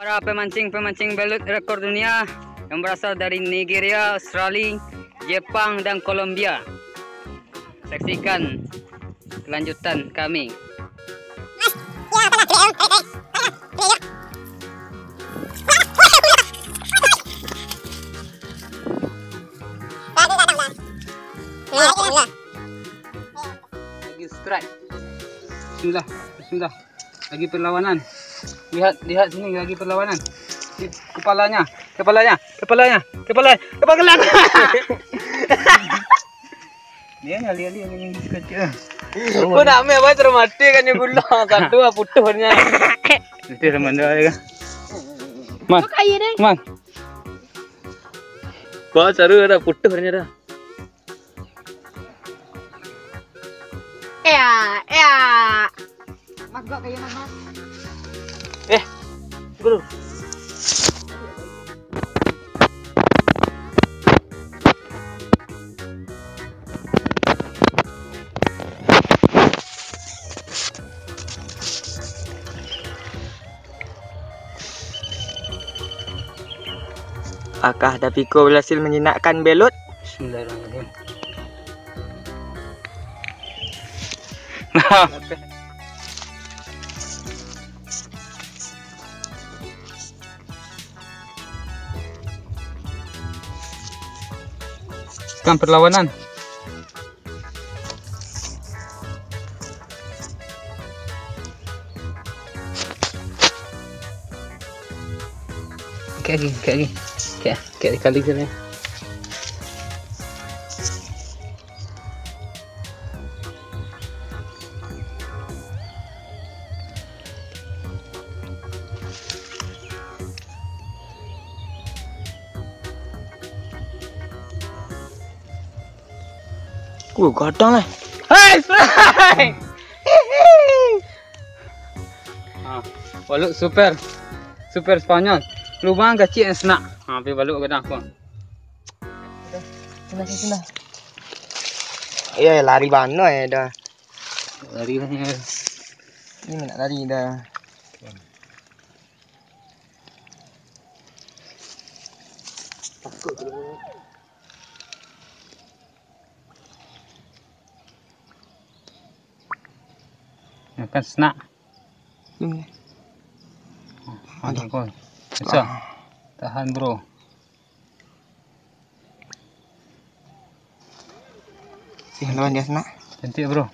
Para pemancing-pemancing belut rekor dunia yang berasal dari Nigeria, Australia, Jepang, dan Kolombia. Saksikan kelanjutan kami. Lagi strike. Bismillah. Lagi perlawanan. Lihat sini lagi perlawanan. Kepalanya. Dia lihat ini kecil. Aku nak me apa termati kan ni gula satu putusnya. Itu sama dia kan. Man. Man. Kau seru ada putusnya dah. Ya. Mas gak kayak mas. Guru. Apakah Daviko berhasil menjinakkan belut? Bismillahirrahmanirrahim. Kan perlawanan. Kayak kali sini. Gadang lah. Hai, strike. Baluk super Spanyol. Lubang kecil yang senak. Pergi baluk gadang aku. Sudah. Iya, lari mana ya dah. Lari lah ni. Ini nak lari dah. Takut dulu. Kan senak. Ini. Ada kau. Bisa. Tahan bro. Si lawan dia senak. Cantik bro.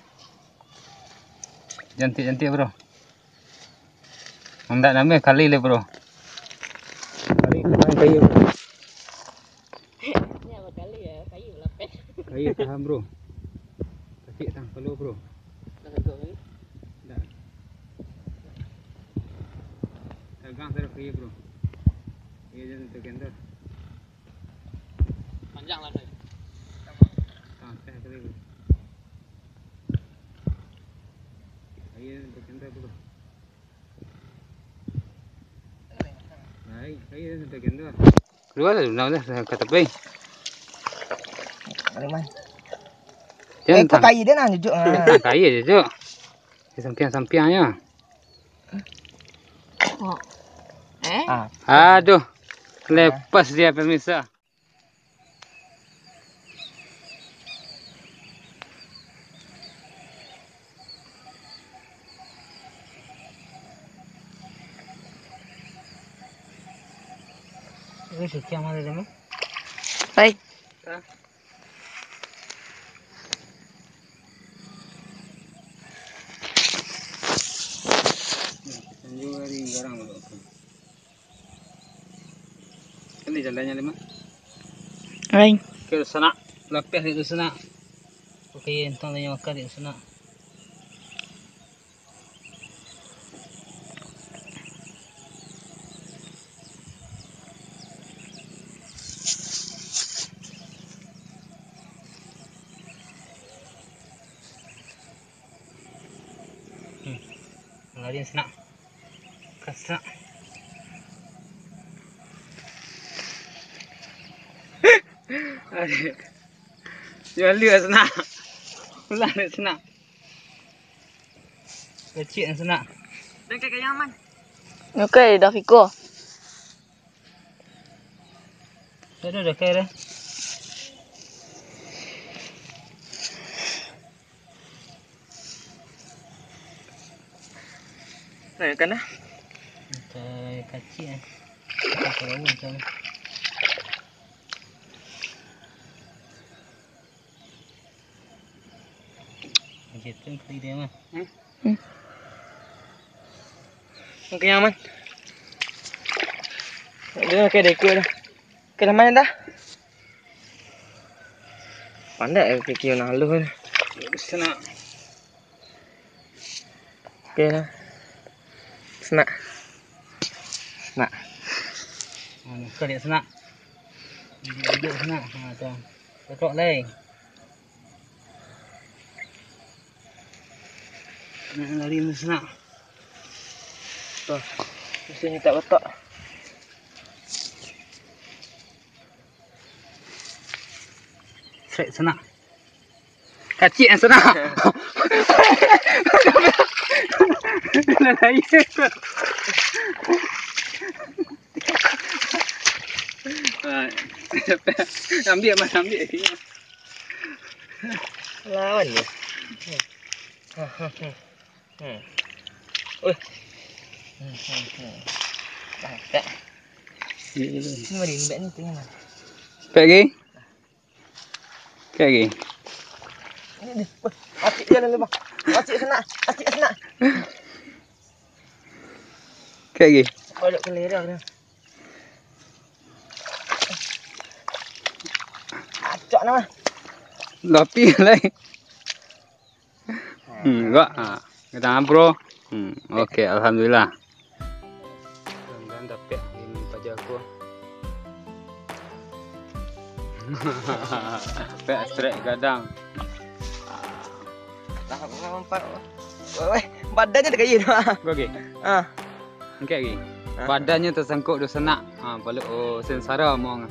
Cantik bro. Hendak nama kali le bro. Kali kayu. Ini apa kali ya? Kayu lapis. Kayu tahan bro. Kecil tang perlu bro. Tegang terus kayu bro. Iya jangan terkendor. Panjang lah nih. Teh kali bro. Kayu terkendor bro. Baik, kayu terkendor. Keluar dah kata baik. Mana? Jangan kayu dia nak jujuk. Kayu jujuk. Sampiang-sampiangnya. Aduh, lepas dia pemirsa. Ini suci yang mana dulu? Baik. Ini jalannya lima. Baik. Ke sana, lapis di sana. Oke, entah tanya makan di sana. Lari sana. Kasar. Jual dia senang. Pulang dia senang. Kecil yang senang. Oke, Daviko. Dah kaya dah. Nah, kan dah. Kacik eh. Kalau macam gitu kali dia mah. Mungkin aman. Dia kayak deka dah. Ke mana dah? Pandai fikir nak halu ni. Senak. Okey dah. Senak. Senak. Kau dia senak. Duduk senak. Ha tu. Tekok lain. Nak lari senak. Tuh. Mesti tak betul. Senak. Kacik yang senak. Lari. Ambil mas, ambil. Lawan dia. Tak. Ini mari mbak ni tengah. Pek lagi? Pek lagi? Ini dia. Acik jalan lepas. Acik senak. Acik senak. Pek lagi? Balik ke lerah dia. Acak nama. Lopi lain. Enggak. Kita bro. Okey, alhamdulillah. Dan dapat ini pajak aku. Pek straight gadang. Tak nampak. Weh, badannya dah kaya dah. Okey. Ah. Okey lagi. Badannya tersangkut do senak. Balik sengsara mong.